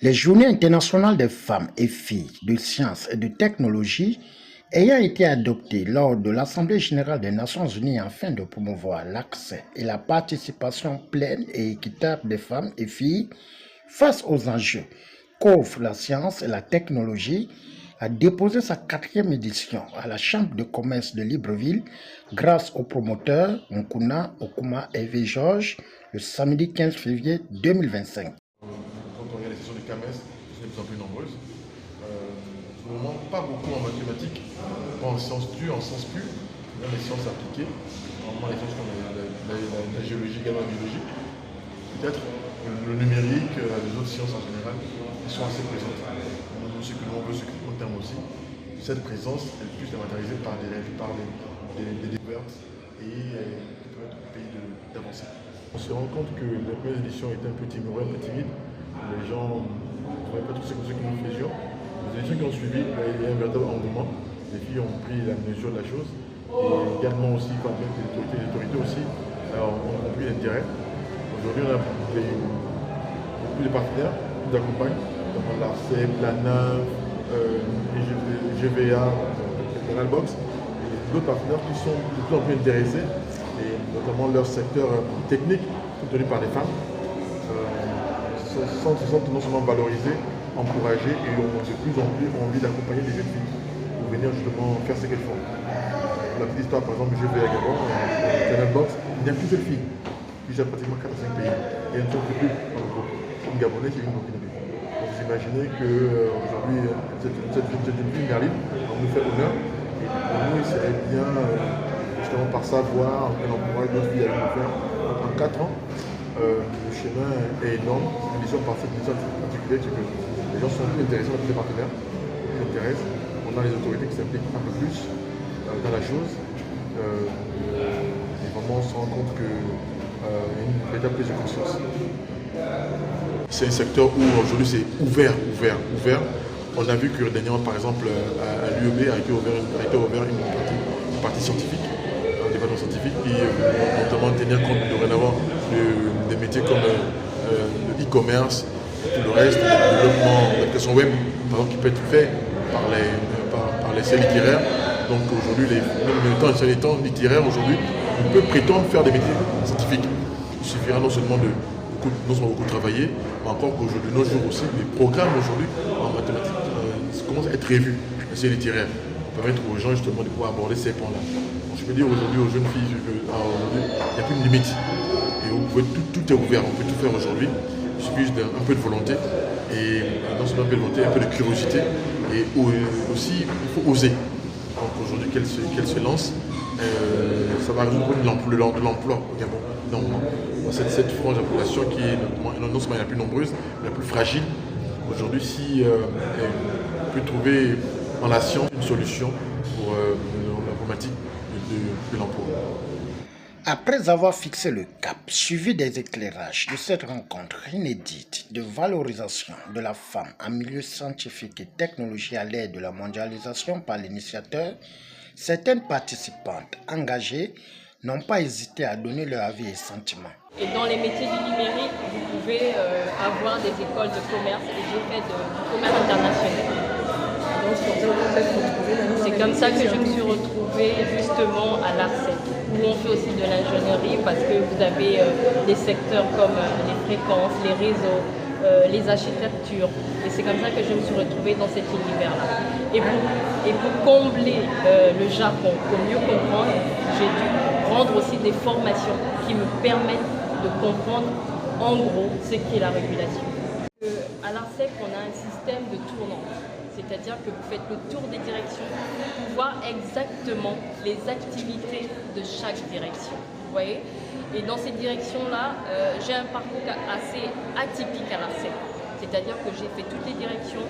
Les Journées internationales des femmes et filles de sciences et de technologie ayant été adoptées lors de l'Assemblée générale des Nations unies afin de promouvoir l'accès et la participation pleine et équitable des femmes et filles face aux enjeux qu'offrent la science et la technologie, a déposé sa 4e édition à la Chambre de commerce de Libreville grâce aux promoteurs Nkuna Okuma et V. Georges le samedi 15 février 2025. Quand on regarde les sessions de CAMES, elles sont de plus en plus nombreuses. Pour le moment, pas beaucoup en mathématiques, pas en sciences dures, en sciences pures, mais les sciences appliquées, normalement les sciences comme la géologie, également la biologie. Peut-être le numérique, les autres sciences en général, elles sont assez présentes. Ce que l'on veut, ce que l'on terme aussi, cette présence, elle puisse être matérialisée par des découvertes et qui permettent au pays d'avancer. On se rend compte que la première édition était un peu timorée, un peu timide. Les gens ne trouvaient pas tout ce que nous faisions. Les éditions qui ont suivi, il y a un véritable engouement. Les filles ont pris la mesure de la chose. Et également aussi, quand même, les autorités aussi ont compris l'intérêt. Aujourd'hui, on a plus de partenaires qui nous accompagnent, notamment l'ARCEP, la NAV, GVA, Canalbox, et d'autres partenaires qui sont de plus en plus intéressés, et notamment leur secteur technique, soutenu par les femmes, se sentent non seulement valorisés, encouragés et ont de plus en plus envie d'accompagner les jeunes filles pour venir justement faire ce qu'elles font. Pour la petite histoire, par exemple, GVA Gabon, Canalbox, il n'y a qu'une seule fille qui gère pratiquement 4 à 5 pays. Et elle ne s'occupe plus une Gabonaise et une Burkinabé. Donc vous imaginez qu'aujourd'hui, cette jeune fille, Merlin, on nous fait honneur. Et pour nous, il serait bien, justement par savoir, qu'elle encourage d'autres filles à le faire. Donc en 4 ans, le chemin est énorme. L'édition par cette édition particulière, c'est que les gens sont plus intéressés, on a plus de partenaires qui s'intéressent. On a les autorités qui s'impliquent un peu plus dans la chose. Et vraiment, on se rend compte que y a une véritable prise de conscience. C'est un secteur où aujourd'hui c'est ouvert. On a vu que dernièrement, par exemple, à l'UEB a été ouvert une partie scientifique, un département scientifique, qui notamment tenir compte dorénavant des métiers comme le e-commerce, tout le reste, le développement d'applications web, par exemple, qui peut être fait par les essais littéraires. Donc aujourd'hui, même les temps littéraires, aujourd'hui, on peut prétendre faire des métiers scientifiques. Il suffira non seulement beaucoup travailler, mais encore qu'aujourd'hui, nos jours aussi, les programmes aujourd'hui en mathématiques commencent à être revus, essais littéraires, pour permettre aux gens justement de pouvoir aborder ces points-là. Donc, je peux dire aujourd'hui aux jeunes filles, il n'y a plus de limite. Et vous pouvez, tout est ouvert, on peut tout faire aujourd'hui. Il suffit juste d'un peu de volonté, et non seulement un peu de volonté, un peu de curiosité, et aussi il faut oser. Donc aujourd'hui qu'elle se lance, ça va résoudre l'emploi au Gabon. Donc, cette frange de la population qui est non seulement la plus nombreuse, la plus fragile, aujourd'hui si elle peut trouver dans la science une solution pour la problématique de l'emploi. Après avoir fixé le cap, suivi des éclairages de cette rencontre inédite de valorisation de la femme en milieu scientifique et technologie à l'aide de la mondialisation par l'initiateur, certaines participantes engagées n'ont pas hésité à donner leur avis et sentiments. Et dans les métiers du numérique, vous pouvez avoir des écoles de commerce et j'ai fait du commerce international. C'est comme ça que je me suis retrouvée justement à l'ARCEP, où on fait aussi de l'ingénierie parce que vous avez des secteurs comme les fréquences, les réseaux, les architectures. Et c'est comme ça que je me suis retrouvée dans cet univers-là. Et pour combler le jargon, pour mieux comprendre, j'ai dû prendre aussi des formations qui me permettent de comprendre en gros ce qu'est la régulation. À l'ARCEP, on a un système de tournante. C'est-à-dire que vous faites le tour des directions pour voir exactement les activités de chaque direction. Vous voyez ? Et dans ces directions-là, j'ai un parcours assez atypique à l'ARCEP. C'est-à-dire que j'ai fait toutes les directions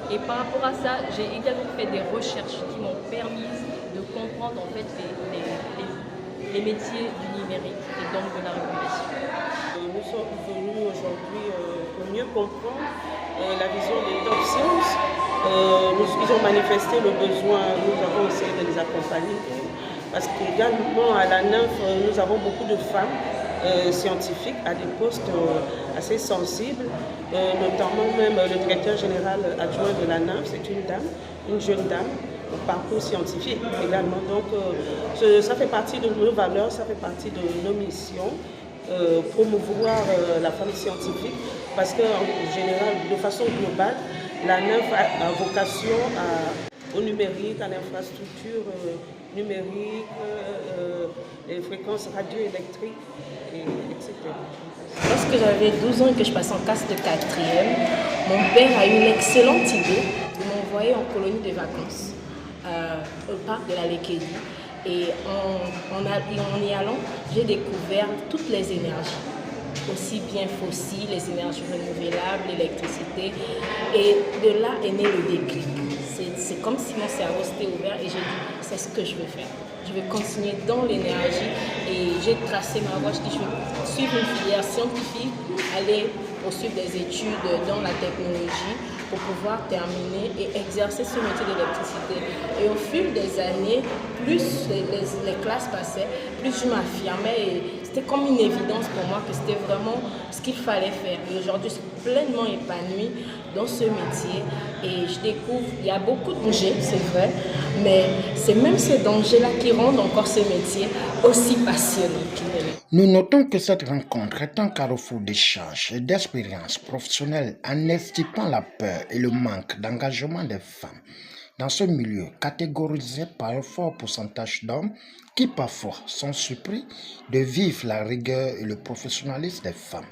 et par rapport à ça, j'ai également fait des recherches qui m'ont permis de comprendre en fait les métiers du numérique et donc de la régulation. Nous sommes venus aujourd'hui pour mieux comprendre la vision des Top Science. Ils ont manifesté le besoin, nous avons essayé de les accompagner parce qu'également à la NINF, nous avons beaucoup de femmes scientifiques à des postes assez sensibles, notamment même le directeur général adjoint de la NINF, c'est une dame, une jeune dame, au parcours scientifique également. Donc ça fait partie de nos valeurs, ça fait partie de nos missions, promouvoir la femme scientifique, parce qu'en général, de façon globale, la NINF a vocation au numérique, à l'infrastructure numérique, les fréquences radioélectriques, etc. Lorsque j'avais 12 ans et que je passais en classe de 4e, mon père a eu une excellente idée de m'envoyer en colonie de vacances au parc de la Lékédi. Et en y allant, j'ai découvert toutes les énergies, aussi bien fossiles, les énergies renouvelables, l'électricité. Et de là est né le déclic. C'est comme si mon cerveau s'était ouvert et j'ai dit, c'est ce que je veux faire. Je vais continuer dans l'énergie et j'ai tracé ma voie. Je dis, je vais suivre une filière scientifique, aller poursuivre des études dans la technologie pour pouvoir terminer et exercer ce métier d'électricité. Et au fil des années, plus les classes passaient, plus je m'affirmais et c'était comme une évidence pour moi que c'était vraiment ce qu'il fallait faire. Et aujourd'hui, je suis pleinement épanouie dans ce métier et je découvre, il y a beaucoup de dangers, c'est vrai, mais c'est même ces dangers-là qui rendent encore ce métier aussi passionnant qu'il est. Nous notons que cette rencontre est un carrefour d'échanges et d'expériences professionnelles en extirpant la peur et le manque d'engagement des femmes dans ce milieu catégorisé par un fort pourcentage d'hommes qui parfois sont surpris de vivre la rigueur et le professionnalisme des femmes.